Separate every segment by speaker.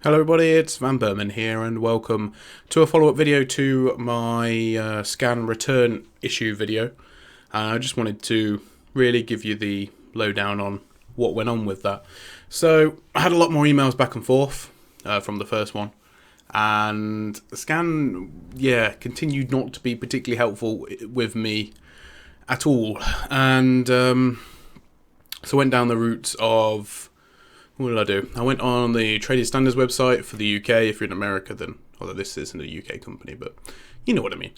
Speaker 1: Hello everybody, it's Van Berman here and welcome to a follow-up video to my scan return issue video. I just wanted to really give you the lowdown on what went on with that. So I had a lot more emails back and forth from the first one, and the scan continued not to be particularly helpful with me at all. And so I went down the route of, what did I do? I went on the Trading Standards website for the UK. If you're in America, then, although this isn't a UK company, but you know what I mean.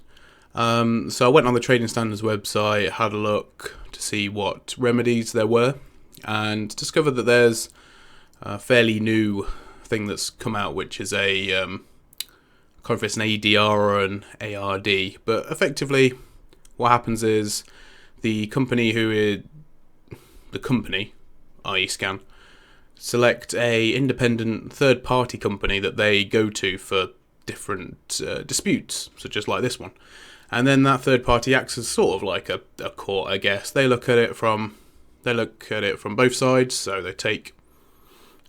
Speaker 1: So I went on the Trading Standards website, had a look to see what remedies there were, and discovered that there's a fairly new thing that's come out, which is a, I can't remember if it's an ADR or an ARD, but effectively what happens is the company i.e. Scan, select a independent third-party company that they go to for different disputes, such as like this one. And then that third party acts as sort of like a court, I guess. They look at it from both sides, so they take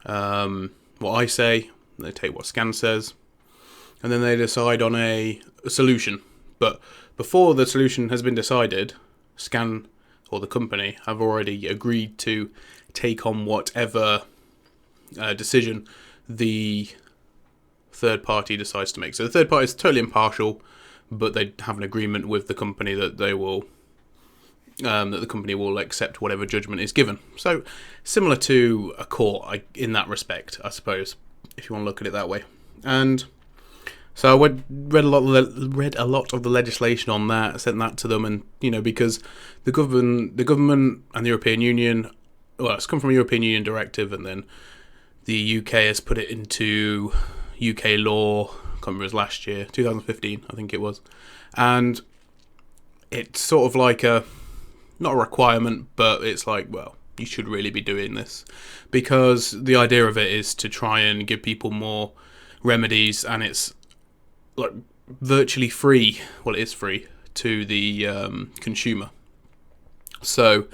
Speaker 1: what I say, they take what Scan says, and then they decide on a solution. But before the solution has been decided, Scan or the company have already agreed to take on whatever decision the third party decides to make. So the third party is totally impartial, but they have an agreement with the company that they will that the company will accept whatever judgment is given. So similar to a court in that respect, I suppose, if you want to look at it that way. And so I read a lot of the legislation on that, sent that to them, and because the government and the European Union, well, it's come from a European Union directive, and then the UK has put it into UK law. I can't remember, it was last year, 2015, I think it was, and it's sort of like not a requirement, but it's like, well, you should really be doing this, because the idea of it is to try and give people more remedies, and it's like virtually free. Well, it is free to the consumer. So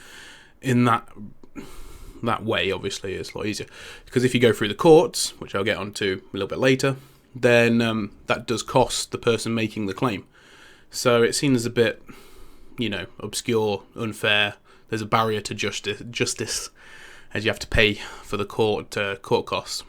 Speaker 1: in that way, obviously, it's a lot easier, because if you go through the courts, which I'll get onto a little bit later, then that does cost the person making the claim. So it seems a bit, obscure, unfair. There's a barrier to justice, as you have to pay for the court costs.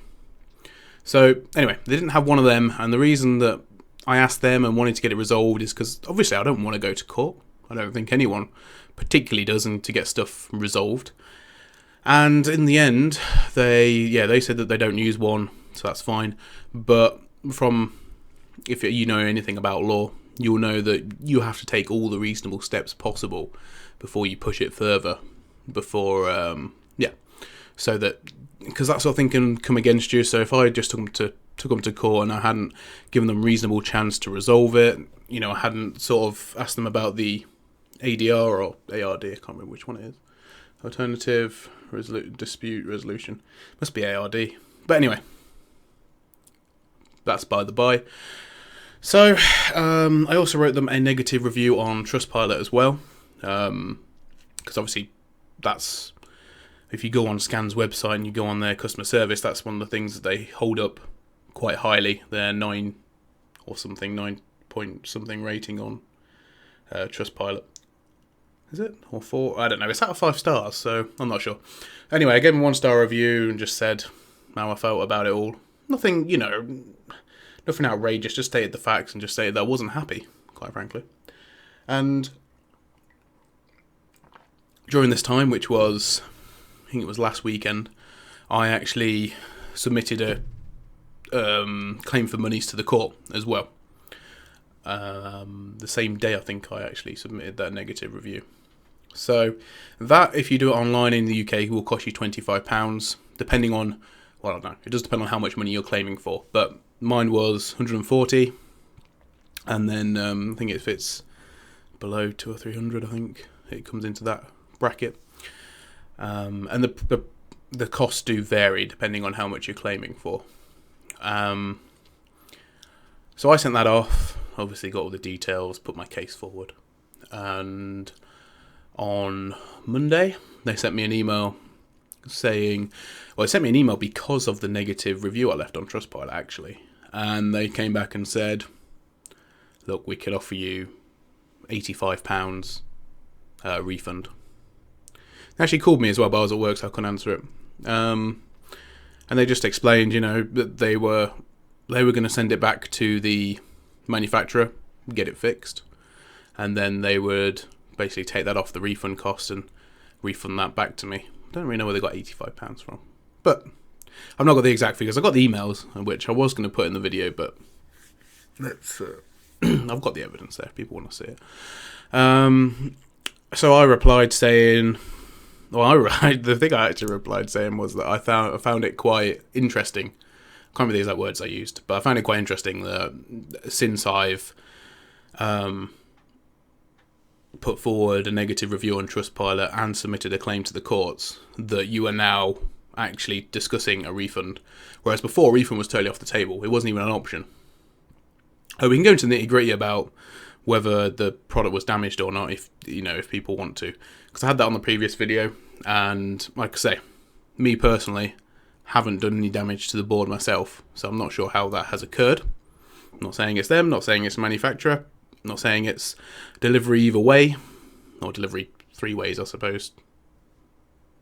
Speaker 1: So anyway, they didn't have one of them, and the reason that I asked them and wanted to get it resolved is because obviously I don't want to go to court. I don't think anyone particularly does, and to get stuff resolved. And in the end, they said that they don't use one, so that's fine. But if you know anything about law, you'll know that you have to take all the reasonable steps possible before you push it further. So that, because that sort of thing can come against you. So if I just took them to court and I hadn't given them reasonable chance to resolve it, I hadn't sort of asked them about the ADR or ARD, I can't remember which one it is. Alternative dispute resolution. Must be ARD. But anyway, that's by the by. So I also wrote them a negative review on Trustpilot as well, because obviously that's, if you go on Scan's website and you go on their customer service, that's one of the things that they hold up quite highly. Their 9 point something rating on Trustpilot. Is it? Or 4? I don't know. It's out of 5 stars, so I'm not sure. Anyway, I gave him a 1-star review and just said how I felt about it all. Nothing, nothing outrageous. Just stated the facts and just stated that I wasn't happy, quite frankly. And during this time, which was, I think it was last weekend, I actually submitted a claim for monies to the court as well. The same day, I think I actually submitted that negative review. So that, if you do it online in the UK, will cost you £25, depending on, well, I don't know, it does depend on how much money you're claiming for, but mine was 140, and then I think if it's below 200 or 300, I think it comes into that bracket. And the costs do vary depending on how much you're claiming for. So I sent that off, obviously got all the details, put my case forward, and on Monday they sent me an email saying, well, they sent me an email because of the negative review I left on Trustpilot, actually. And they came back and said, look, we could offer you £85 refund. They actually called me as well, but I was at work, so I couldn't answer it. And they just explained, that they were going to send it back to the manufacturer, get it fixed, and then they would basically take that off the refund cost and refund that back to me. I don't really know where they got £85 from, but I've not got the exact figures. I got the emails, which I was going to put in the video, but let's. I've got the evidence there if people want to see it. So I replied saying, the thing I actually replied saying was that I found it quite interesting. I can't remember the exact words I used, but I found it quite interesting that since I've put forward a negative review on Trustpilot and submitted a claim to the courts, that you are now actually discussing a refund, whereas before, a refund was totally off the table. It wasn't even an option. We can go into the nitty-gritty about whether the product was damaged or not, if people want to, because I had that on the previous video, and like I say, me personally haven't done any damage to the board myself, so I'm not sure how that has occurred. I'm not saying it's them, not saying it's the manufacturer, not saying it's delivery either way, or delivery 3 ways, I suppose.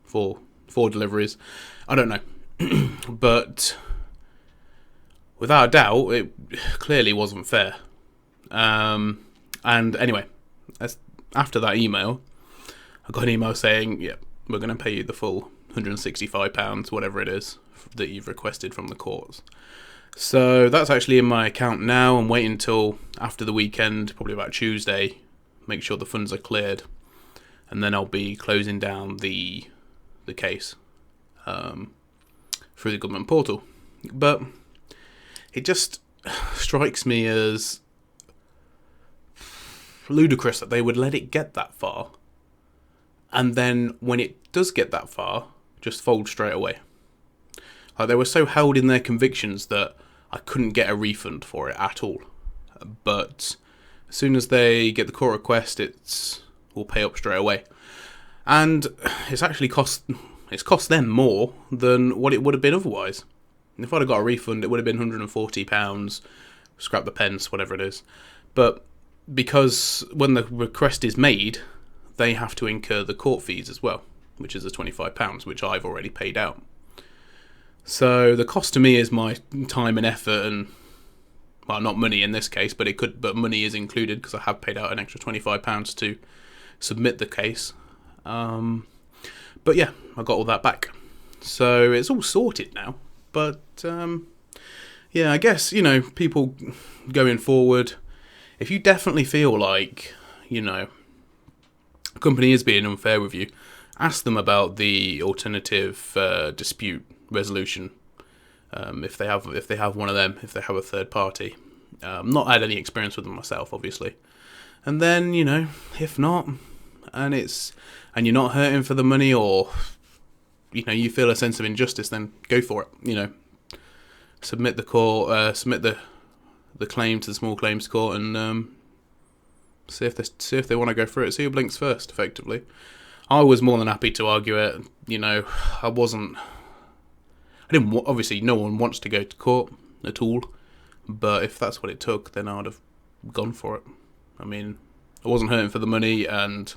Speaker 1: Four deliveries. I don't know. But without a doubt, it clearly wasn't fair. And anyway, after that email, I got an email saying, yeah, we're going to pay you the full £165, whatever it is, that you've requested from the courts. So that's actually in my account now. I'm waiting until after the weekend, probably about Tuesday, make sure the funds are cleared, and then I'll be closing down the case through the government portal. But it just strikes me as ludicrous that they would let it get that far, and then when it does get that far, just fold straight away. Like, they were so held in their convictions that I couldn't get a refund for it at all. But as soon as they get the court request, will pay up straight away. And it's actually cost them more than what it would have been otherwise. If I'd have got a refund, it would have been £140, scrap the pence, whatever it is. But because when the request is made, they have to incur the court fees as well, which is the £25, which I've already paid out. So the cost to me is my time and effort, and, well, not money in this case, but money is included because I have paid out an extra £25 to submit the case. But yeah, I got all that back. So it's all sorted now. But yeah, I guess, people going forward, if you definitely feel like, a company is being unfair with you, ask them about the alternative dispute resolution. If they have one of them, if they have a third party. Not had any experience with them myself, obviously. And then, if not, and you're not hurting for the money, or you feel a sense of injustice, then go for it. Submit the claim to the small claims court, and see if they want to go through it. See who blinks first, effectively. I was more than happy to argue it. Obviously, no one wants to go to court at all, but if that's what it took, then I would have gone for it. I mean, I wasn't hurting for the money, and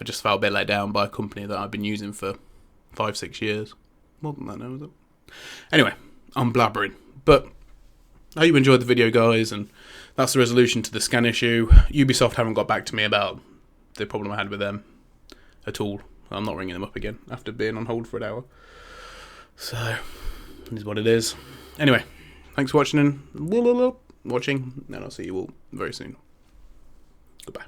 Speaker 1: I just felt a bit let down by a company that I've been using for 5-6 years. More than that now, is it? Anyway, I'm blabbering. But I hope you enjoyed the video, guys, and that's the resolution to the scan issue. Ubisoft haven't got back to me about the problem I had with them at all. I'm not ringing them up again after being on hold for an hour. So, this is what it is. Anyway, thanks for watching, and I'll see you all very soon. Goodbye.